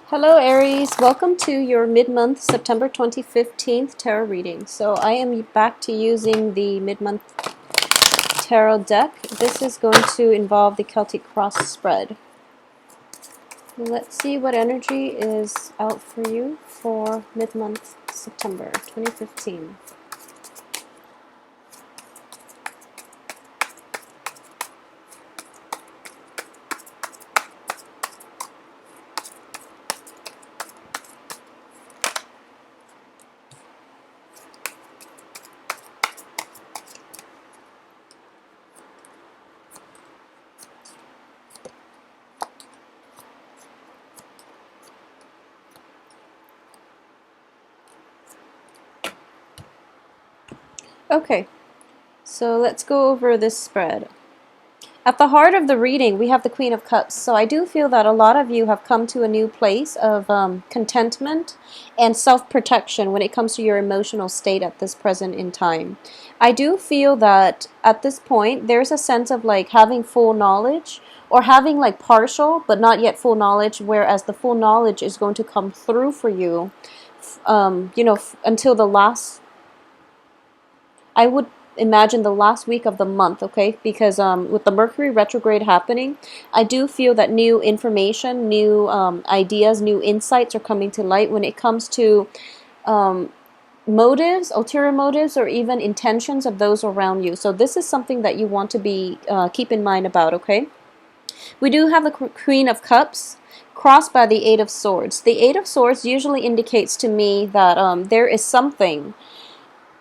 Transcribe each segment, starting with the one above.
Hello Aries, welcome to your mid-month September 2015 tarot reading. So I am back to using the mid-month tarot deck. This is going to involve the Celtic cross spread. Let's see what energy is out for you for mid-month September 2015. Okay, so let's go over this spread. At the heart of the reading, we have the Queen of Cups. So I do feel that a lot of you have come to a new place of contentment and self-protection when it comes to your emotional state at this present in time. I do feel that at this point, there's a sense of like having full knowledge or having like partial but not yet full knowledge, whereas the full knowledge is going to come through for you, until the last, I would imagine the last week of the month, okay? Because with the Mercury retrograde happening, I do feel that new information, new ideas, new insights are coming to light when it comes to motives, ulterior motives, or even intentions of those around you. So this is something that you want to be keep in mind about, okay? We do have the Queen of Cups crossed by the Eight of Swords. The Eight of Swords usually indicates to me that there is something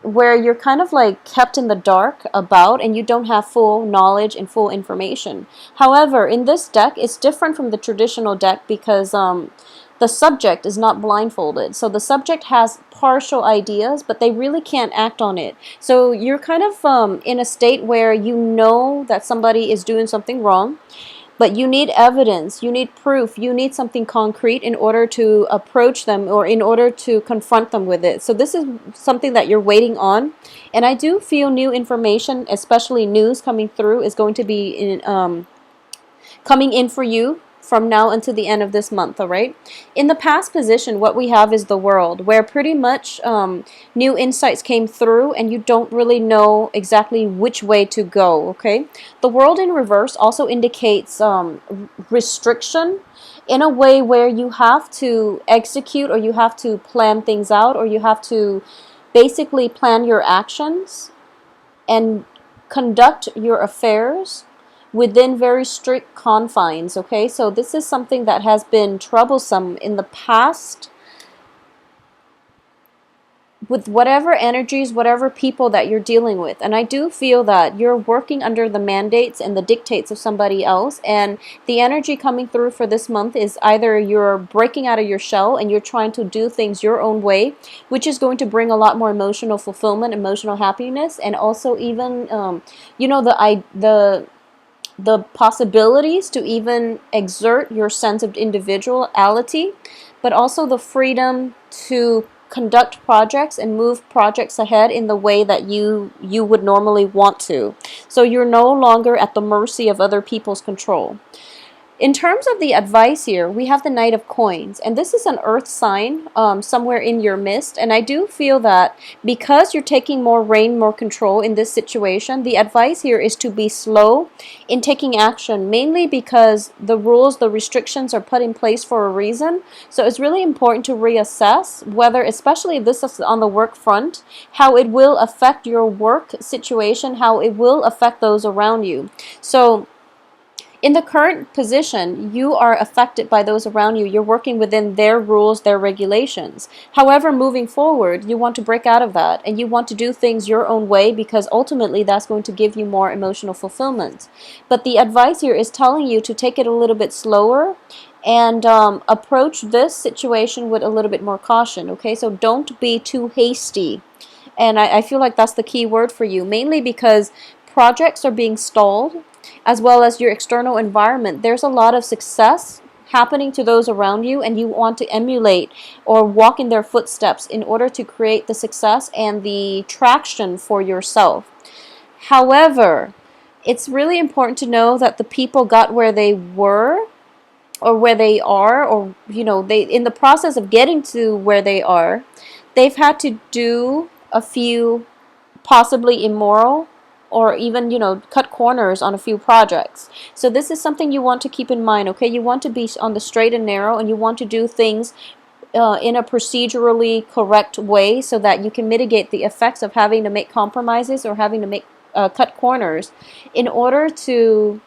where you're kind of like kept in the dark about and you don't have full knowledge and full information. However, in this deck, it's different from the traditional deck because the subject is not blindfolded. So the subject has partial ideas, but they really can't act on it. So you're kind of in a state where you know that somebody is doing something wrong, but you need evidence, you need proof, you need something concrete in order to approach them or in order to confront them with it. So this is something that you're waiting on. And I do feel new information, especially news coming through, is going to be coming in for you from now until the end of this month, all right? In the past position, what we have is the World, where pretty much new insights came through and you don't really know exactly which way to go, okay? The World in reverse also indicates restriction in a way where you have to execute or you have to plan things out or you have to basically plan your actions and conduct your affairs within very strict confines, okay? So this is something that has been troublesome in the past with whatever energies, whatever people that you're dealing with. And I do feel that you're working under the mandates and the dictates of somebody else, and the energy coming through for this month is either you're breaking out of your shell and you're trying to do things your own way, which is going to bring a lot more emotional fulfillment, emotional happiness, and also even the possibilities to even exert your sense of individuality, but also the freedom to conduct projects and move projects ahead in the way that you would normally want to. So you're no longer at the mercy of other people's control. In terms of the advice here, we have the Knight of Coins, and this is an earth sign somewhere in your midst, and I do feel that because you're taking more reign, more control in this situation, the advice here is to be slow in taking action, mainly because the rules, the restrictions are put in place for a reason. So it's really important to reassess whether, especially if this is on the work front, how it will affect your work situation, how it will affect those around you. So in the current position, you are affected by those around you. You're working within their rules, their regulations. However, moving forward, you want to break out of that and you want to do things your own way because ultimately that's going to give you more emotional fulfillment. But the advice here is telling you to take it a little bit slower and approach this situation with a little bit more caution, okay? So don't be too hasty. And I feel like that's the key word for you, mainly because projects are being stalled, as well as your external environment. There's a lot of success happening to those around you, and you want to emulate or walk in their footsteps in order to create the success and the traction for yourself. However, it's really important to know that the people got where they were or where they are, or they, in the process of getting to where they are, they've had to do a few possibly immoral or even cut corners on a few projects. So this is something you want to keep in mind. Okay, you want to be on the straight and narrow, and you want to do things in a procedurally correct way, so that you can mitigate the effects of having to make compromises or having to make cut corners in order to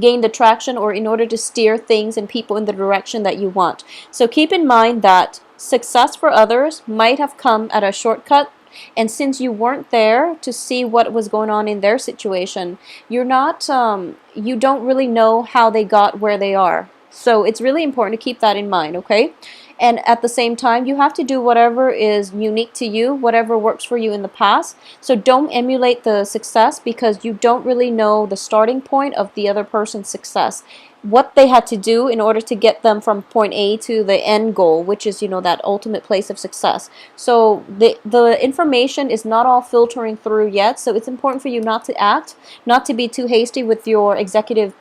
gain the traction, or in order to steer things and people in the direction that you want. So keep in mind that success for others might have come at a shortcut, and since you weren't there to see what was going on in their situation, you don't really know how they got where they are. So it's really important to keep that in mind, okay? And at the same time, you have to do whatever is unique to you, whatever works for you in the past. So don't emulate the success, because you don't really know the starting point of the other person's success, what they had to do in order to get them from point A to the end goal, which is that ultimate place of success. So the information is not all filtering through yet. So it's important for you not to be too hasty with your executive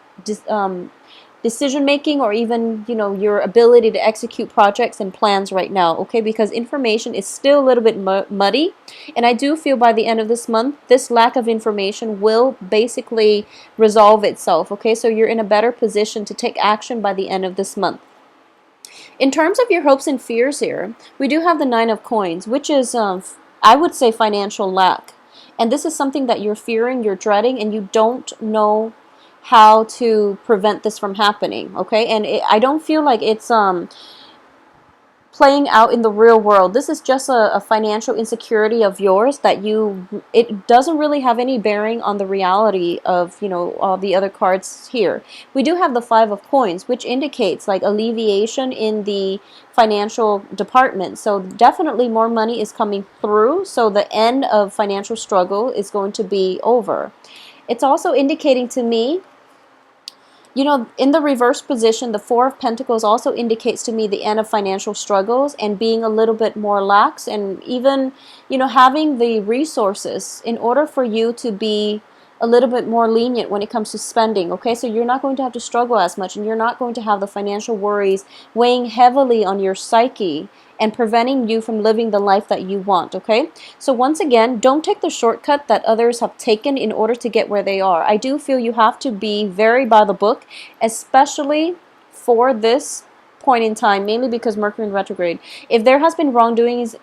decision making, or even your ability to execute projects and plans right now, okay? Because information is still a little bit muddy, and I do feel by the end of this month, this lack of information will basically resolve itself, okay? So you're in a better position to take action by the end of this month. In terms of your hopes and fears here, we do have the Nine of Coins, which is I would say financial lack. And this is something that you're fearing, you're dreading, and you don't know how to prevent this from happening, okay? And I don't feel like it's playing out in the real world. This is just a financial insecurity of yours that it doesn't really have any bearing on the reality of all the other cards here. We do have the Five of Coins, which indicates like alleviation in the financial department. So definitely more money is coming through, so the end of financial struggle is going to be over. It's also indicating to me, in the reverse position, the Four of Pentacles also indicates to me the end of financial struggles and being a little bit more lax, and even, having the resources in order for you to be a little bit more lenient when it comes to spending, okay? So you're not going to have to struggle as much, and you're not going to have the financial worries weighing heavily on your psyche and preventing you from living the life that you want, okay? So once again, don't take the shortcut that others have taken in order to get where they are. I do feel you have to be very by the book, especially for this point in time, mainly because Mercury in retrograde. If there has been wrongdoings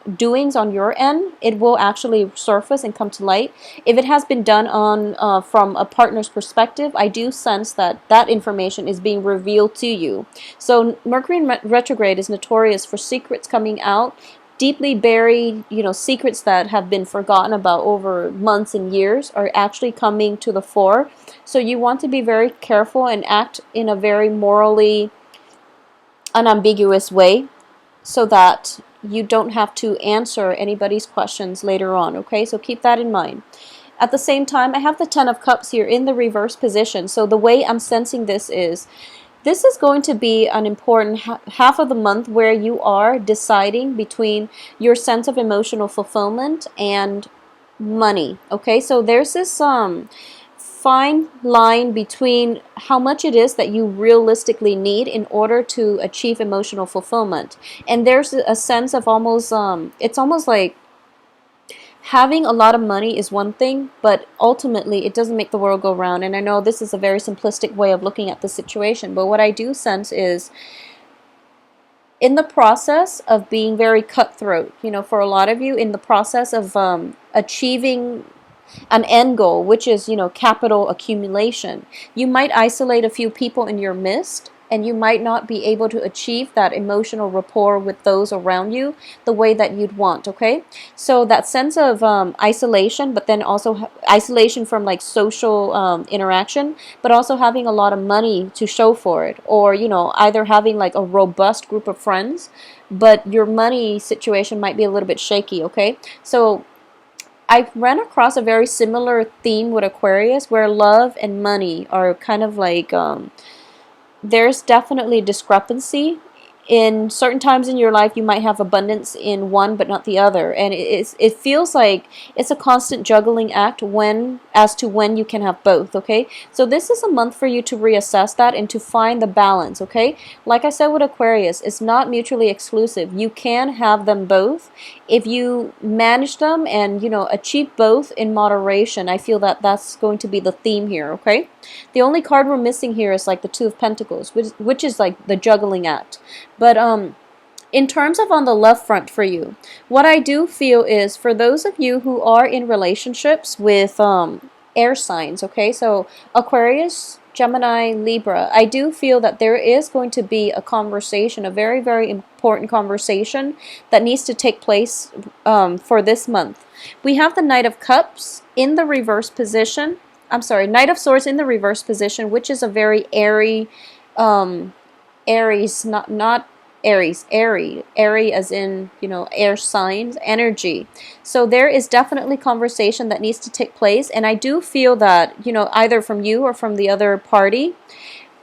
on your end, it will actually surface and come to light. If it has been done on from a partner's perspective, I do sense that that information is being revealed to you. So Mercury in retrograde is notorious for secrets coming out, deeply buried, secrets that have been forgotten about over months and years are actually coming to the fore. So you want to be very careful and act in a very morally unambiguous way, so that you don't have to answer anybody's questions later on, okay? So keep that in mind. At the same time, I have the Ten of Cups here in the reverse position. So the way I'm sensing this is going to be an important half of the month where you are deciding between your sense of emotional fulfillment and money, okay? So there's this fine line between how much it is that you realistically need in order to achieve emotional fulfillment. And there's a sense of almost, it's almost like having a lot of money is one thing, but ultimately it doesn't make the world go round. And I know this is a very simplistic way of looking at the situation, but what I do sense is, in the process of being very cutthroat, for a lot of you, in the process of achieving an end goal, which is, capital accumulation, you might isolate a few people in your midst, and you might not be able to achieve that emotional rapport with those around you the way that you'd want, okay? So that sense of isolation, but then also isolation from like social interaction, but also having a lot of money to show for it, or, either having like a robust group of friends, but your money situation might be a little bit shaky, okay? So I ran across a very similar theme with Aquarius, where love and money are kind of like, there's definitely discrepancy In certain times in your life, you might have abundance in one but not the other, and it feels like it's a constant juggling act as to when you can have both. Okay, so this is a month for you to reassess that and to find the balance. Okay, like I said with Aquarius, it's not mutually exclusive. You can have them both if you manage them and achieve both in moderation. I feel that that's going to be the theme here. Okay, the only card we're missing here is like the Two of Pentacles, which is like the juggling act. But in terms of on the love front for you, what I do feel is for those of you who are in relationships with air signs, okay, so Aquarius, Gemini, Libra, I do feel that there is going to be a conversation, a very, very important conversation that needs to take place for this month. We have the Knight of Cups in the reverse position. I'm sorry, Knight of Swords in the reverse position, which is a very airy, Aries, not Aries, airy as in, air signs, energy. So there is definitely conversation that needs to take place, and I do feel that, either from you or from the other party,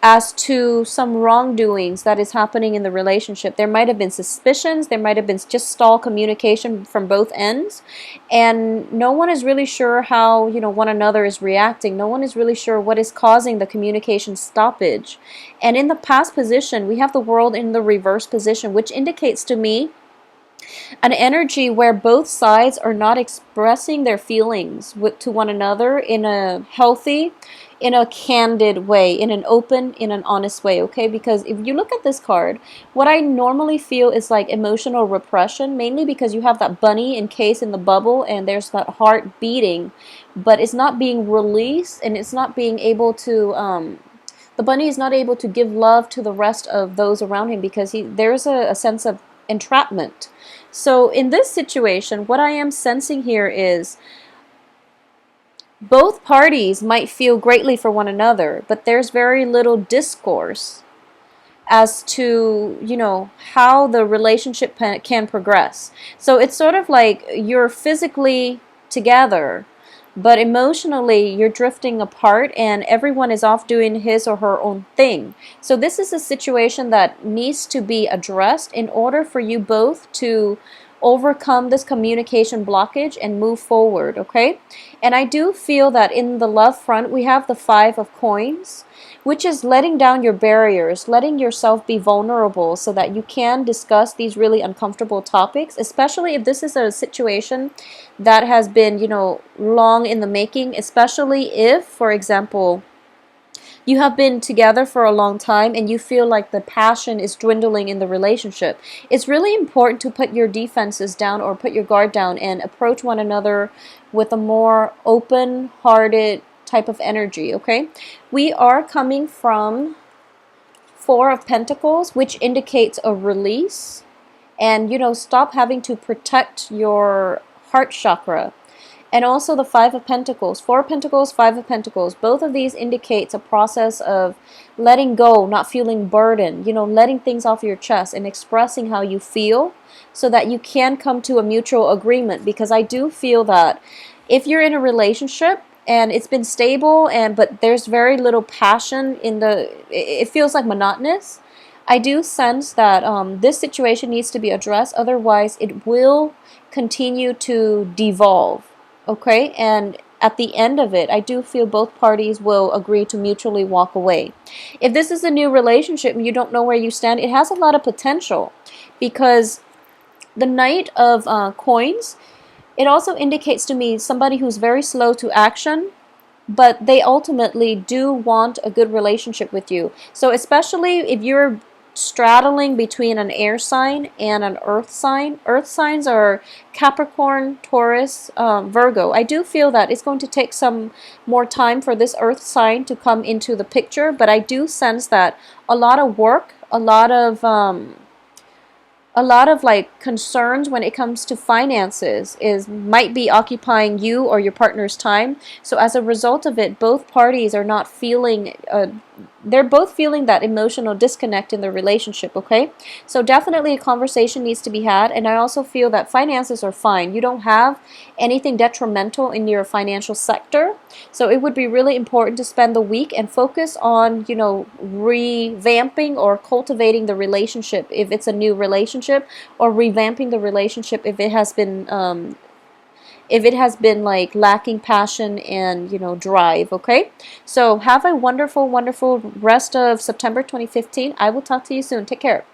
as to some wrongdoings that is happening in the relationship. There might have been suspicions, there might have been just stalled communication from both ends, and no one is really sure how, one another is reacting. No one is really sure what is causing the communication stoppage. And in the past position, we have the World in the reverse position, which indicates to me an energy where both sides are not expressing their feelings to one another in a healthy, in a candid way, in an open, in an honest way, okay? Because if you look at this card, what I normally feel is like emotional repression, mainly because you have that bunny encased in the bubble and there's that heart beating, but it's not being released, and it's not being able to, the bunny is not able to give love to the rest of those around him because there's a sense of entrapment. So in this situation, what I am sensing here is both parties might feel greatly for one another, but there's very little discourse as to, how the relationship can progress. So it's sort of like you're physically together, but emotionally you're drifting apart and everyone is off doing his or her own thing. So this is a situation that needs to be addressed in order for you both to overcome this communication blockage and move forward, okay? And I do feel that in the love front, we have the Five of Coins, which is letting down your barriers, letting yourself be vulnerable so that you can discuss these really uncomfortable topics, especially if this is a situation that has been, long in the making, especially if, for example, you have been together for a long time and you feel like the passion is dwindling in the relationship. It's really important to put your defenses down or put your guard down and approach one another with a more open-hearted type of energy, okay? We are coming from Four of Pentacles, which indicates a release and, stop having to protect your heart chakra. And also the Five of Pentacles, Four of Pentacles, Five of Pentacles. Both of these indicates a process of letting go, not feeling burdened, letting things off your chest and expressing how you feel so that you can come to a mutual agreement. Because I do feel that if you're in a relationship and it's been stable but there's very little passion it feels like monotonous, I do sense that this situation needs to be addressed. Otherwise, it will continue to devolve. Okay, and at the end of it, I do feel both parties will agree to mutually walk away. If this is a new relationship and you don't know where you stand, it has a lot of potential because the Knight of Coins, it also indicates to me somebody who's very slow to action, but they ultimately do want a good relationship with you. So especially if you're straddling between an air sign and an earth sign. Earth signs are Capricorn, Taurus, Virgo. I do feel that it's going to take some more time for this earth sign to come into the picture, but I do sense that a lot of work, a lot of like concerns when it comes to finances might be occupying you or your partner's time. So as a result of it, both parties are not feeling they're both feeling that emotional disconnect in their relationship, okay? So definitely a conversation needs to be had, and I also feel that finances are fine. You don't have anything detrimental in your financial sector, so it would be really important to spend the week and focus on, revamping or cultivating the relationship if it's a new relationship, or revamping the relationship if it has been like lacking passion and drive. Okay, so have a wonderful rest of September 2015. I will talk to you soon. Take care.